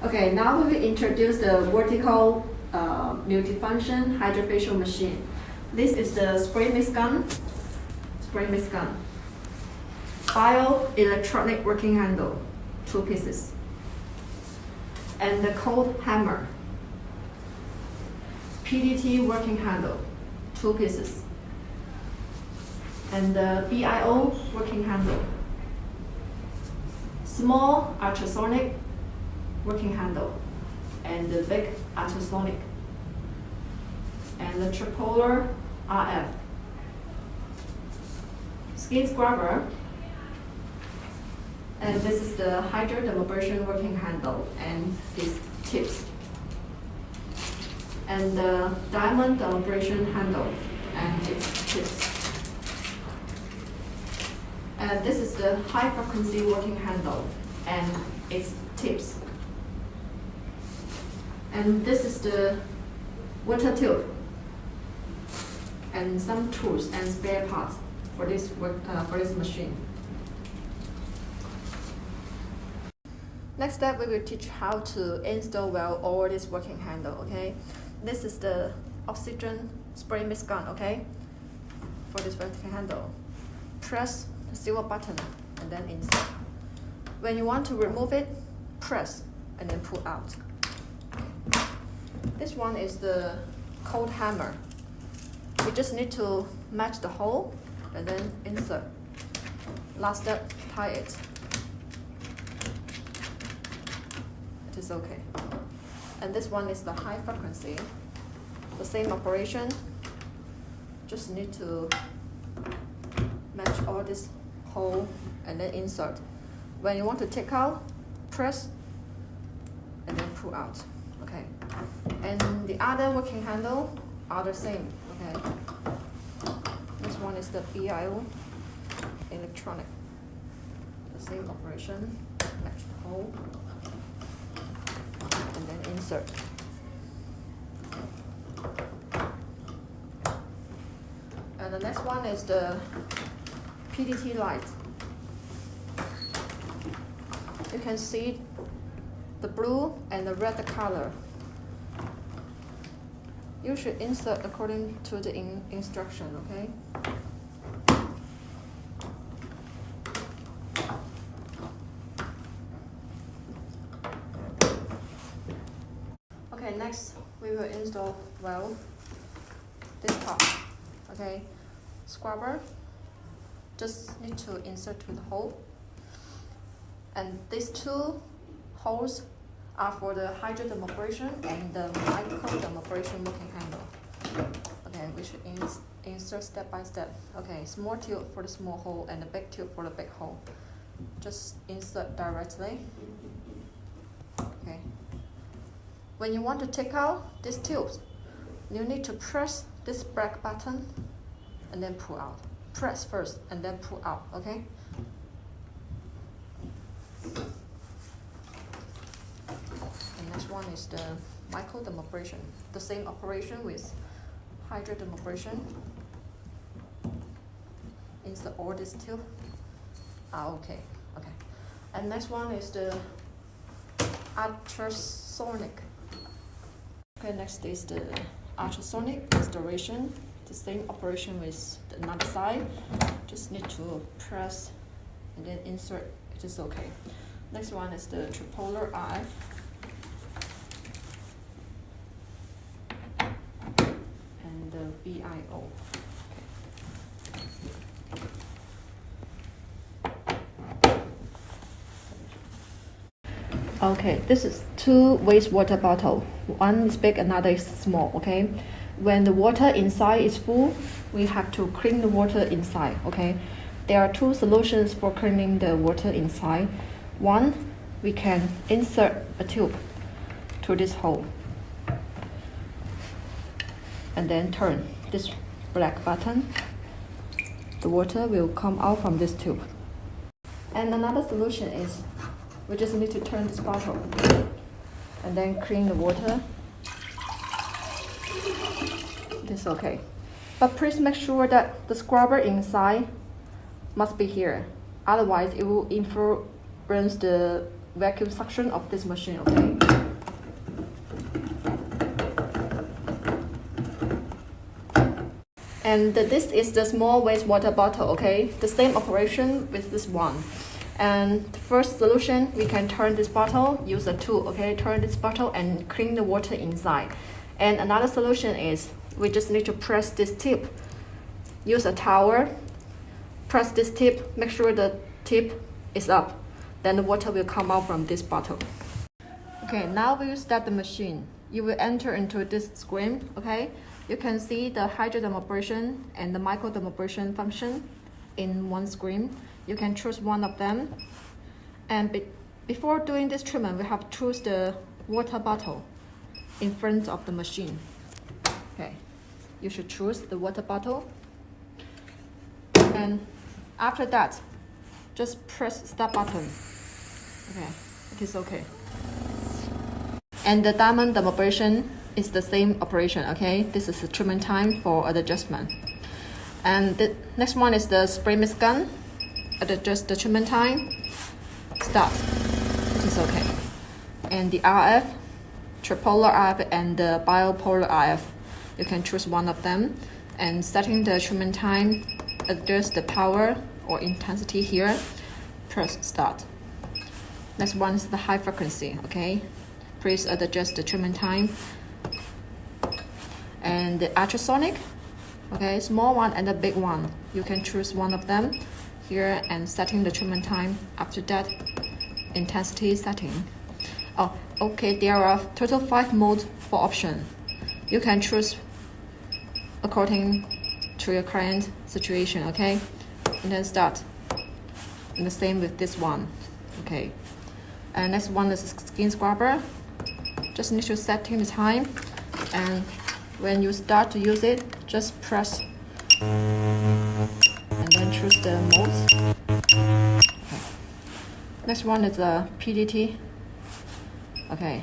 Okay, now we will introduce the vertical multifunction hydrofacial machine. This is the spray mist gun, bioelectronic working handle, 2 pieces, and the cold hammer, PDT working handle, 2 pieces, and the BIO working handle, small ultrasonic working handle, and the big ultrasonic, and the tripolar RF, skin scrubber, and this is the hydra dermabrasion working handle and these tips, and the diamond dermabrasion handle and its tips. And this is the high frequency working handle and its tips. And this is the water tube and some tools and spare parts for this machine. Next step, we will teach how to install well all this working handle. Okay, this is the oxygen spray mist gun. Okay, for this working handle, press the silver button and then insert. When you want to remove it, press and then pull out. This one is the cold hammer. We just need to match the hole and then insert. Last step, tie it. It is okay. And this one is the high frequency. The same operation. Just need to match all this hole and then insert. When you want to take out, press and then pull out. Okay. And the other working handle are the same. Okay. This one is the BIO electronic. The same operation. Match the hole and then insert. And the next one is the PDT light. You can see the blue and the red color. You should insert according to the instruction, okay? Okay, next we will install this part. Okay, scrubber. Just need to insert to the hole. And these 2 holes are for the hydra dermabrasion and the micro dermabrasion working handle. Okay, we should insert step by step. Okay, small tube for the small hole and the big tube for the big hole. Just insert directly. Okay. When you want to take out these tubes, you need to press this black button and then pull out. Press first and then pull out, okay? And next one is the micro dermabrasion. The same operation with hydra dermabrasion. Insert all this tube. Okay. And next one is the ultrasonic. Okay, next is the ultrasonic restoration. The same operation with the another side. Just need to press and then insert. It is okay. Next one is the tripolar RF. And the BIO. Okay, this is 2 wastewater bottle. One is big, another is small, okay? When the water inside is full, we have to clean the water inside, okay? There are 2 solutions for cleaning the water inside. One, we can insert a tube to this hole and then turn this black button. The water will come out from this tube. And another solution is we just need to turn this bottle and then clean the water. This is okay. But please make sure that the scrubber inside must be here. Otherwise, it will influence the vacuum suction of this machine, okay? And this is the small wastewater bottle, okay? The same operation with this one. And the first solution, we can turn this bottle, use a tool, okay? Turn this bottle and clean the water inside. And another solution is, we just need to press this tip. Use a towel, press this tip, make sure the tip is up. Then the water will come out from this bottle. Okay, now we will start the machine. You will enter into this screen, okay? You can see the hydrodermabrasion and the microdermabrasion function in one screen. You can choose one of them. And before doing this treatment, we have to choose the water bottle in front of the machine. Okay, you should choose the water bottle. And after that, just press start button. Okay, it is okay. And the diamond dermabrasion is the same operation, okay? This is the treatment time for adjustment. And the next one is the spray mist gun. Adjust the treatment time. Start. It is okay. And the RF, tripolar RF and the bipolar RF. You can choose one of them. And setting the treatment time, adjust the power or intensity here. Press start. Next one is the high frequency, okay? Please adjust the treatment time. And the ultrasonic, okay, small one and the big one. You can choose one of them here and setting the treatment time. After that, intensity setting. Oh, okay, there are total 5 modes for option. You can choose according to your current situation, okay? And then start. And the same with this one, okay? And next one is skin scrubber. Just need to setting the time, and when you start to use it, just press and then choose the mode. Okay. Next one is the PDT. Okay,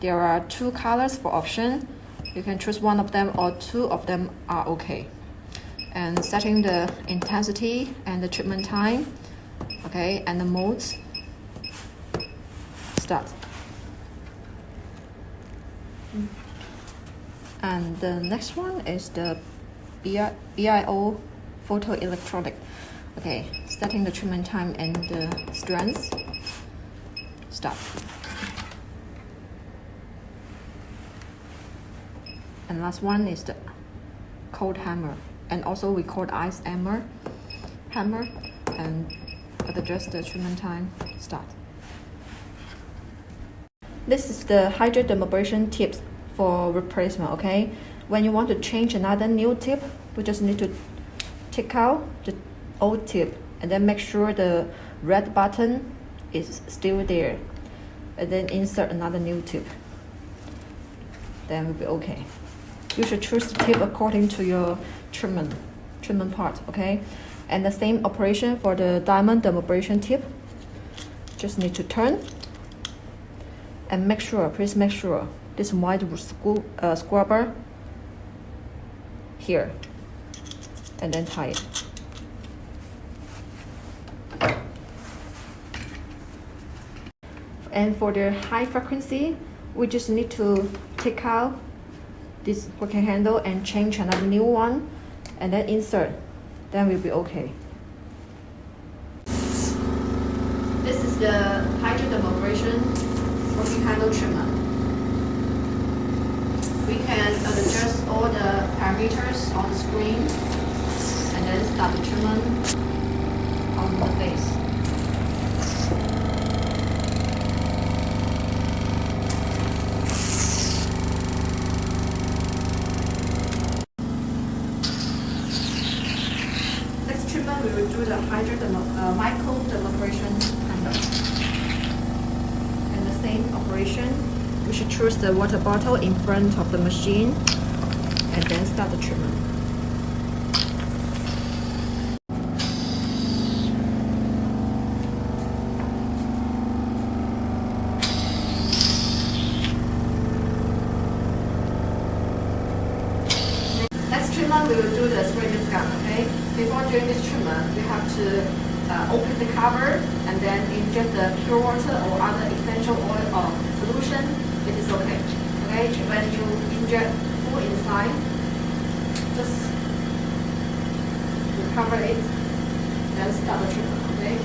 there are 2 colors for option. You can choose one of them or 2 of them are okay. And setting the intensity and the treatment time, okay, and the modes. Start. And the next one is the BIO photoelectronic. Okay, setting the treatment time and the strength. Start. And last one is the cold hammer, and also we call ice hammer. And adjust the treatment time. Start. This is the hydrodermabrasion tips for replacement, okay? When you want to change another new tip, we just need to take out the old tip and then make sure the red button is still there, and then insert another new tip. Then we'll be okay. You should choose the tip according to your treatment part, okay? And the same operation for the diamond dermabrasion tip. Just need to turn and make sure, please make sure this white scrubber here, and then tie it. And for the high frequency, we just need to take out this working handle and change another new one, and then insert. Then we'll be okay. This is the hydrodermabrasion working handle trimmer. We can adjust all the parameters on the screen and then start the treatment on the face. Next treatment, we will do the microdermabrasion handle. And the same operation. We should choose the water bottle in front of the machine and then start the treatment. Next treatment, we will do the spray mist gun, okay? Before doing this treatment, we have to open the cover and then inject the pure water or other essential oil or solution, it is okay. Okay, when you inject full inside, just cover it, then start the treatment. Okay.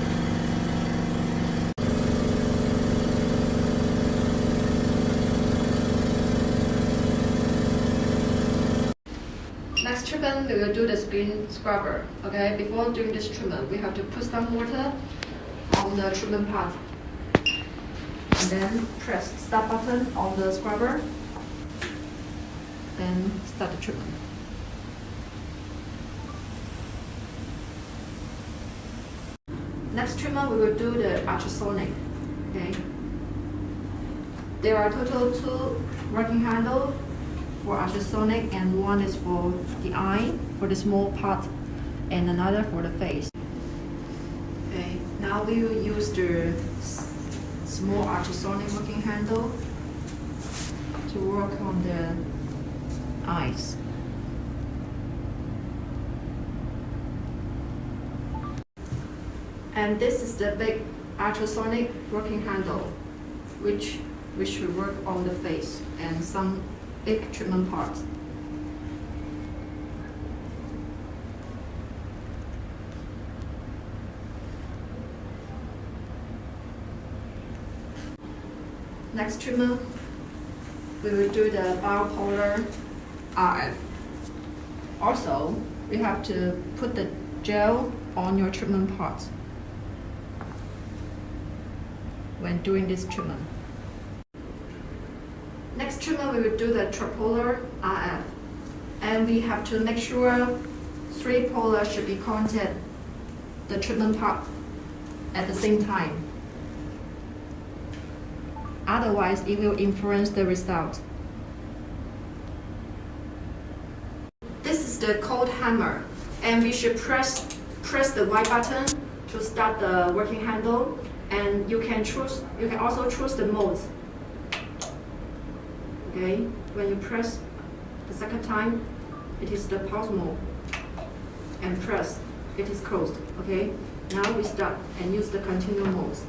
Next treatment, we will do the skin scrubber. Okay, before doing this treatment, we have to put some water on the treatment part, and then press start button on the scrubber, then start the treatment. Next treatment, we will do the ultrasonic. Okay, there are total 2 working handles for ultrasonic, and one is for the eye, for the small part, and another for the face. Okay, now we will use the small ultrasonic working handle to work on the eyes. And this is the big ultrasonic working handle, which we should work on the face and some big treatment parts. Next treatment, we will do the bipolar RF. Also, we have to put the gel on your treatment parts when doing this treatment. Next treatment, we will do the tripolar RF, and we have to make sure 3 polar should be contact the treatment part at the same time. Otherwise, it will influence the result. This is the cold hammer, and we should press the white button to start the working handle, and you can also choose the modes. Okay, when you press the second time, it is the pause mode, and press, it is closed. Okay, now we start and use the continue modes.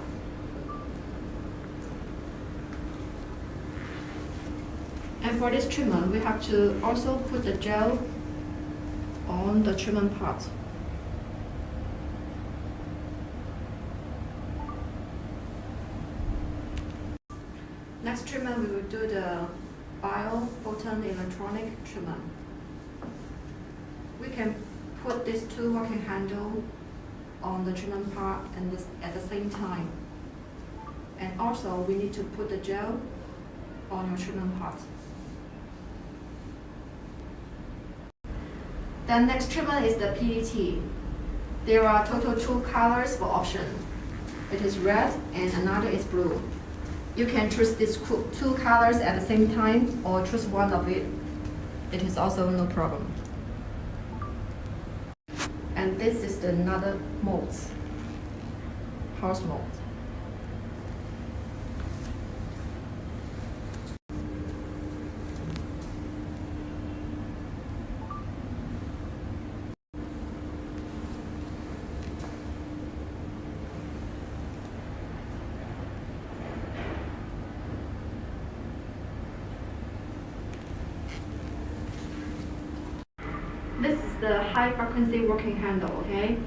And for this treatment, we have to also put the gel on the treatment part. Next treatment, we will do the biophoton electronic treatment. We can put these 2 working handles on the treatment part and at the same time. And also, we need to put the gel on your treatment part. The next treatment is the PET. There are total 2 colors for option. It is red and another is blue. You can choose these 2 colors at the same time or choose one of it. It is also no problem. And this is another mode, house mode. This is the high frequency working handle, okay?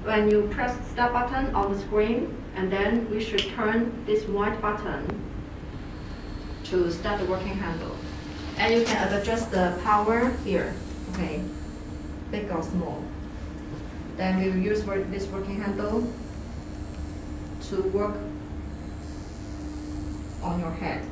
When you press start button on the screen, and then we should turn this white button to start the working handle. And you can adjust the power here, okay? Big or small. Then we will use this working handle to work on your head.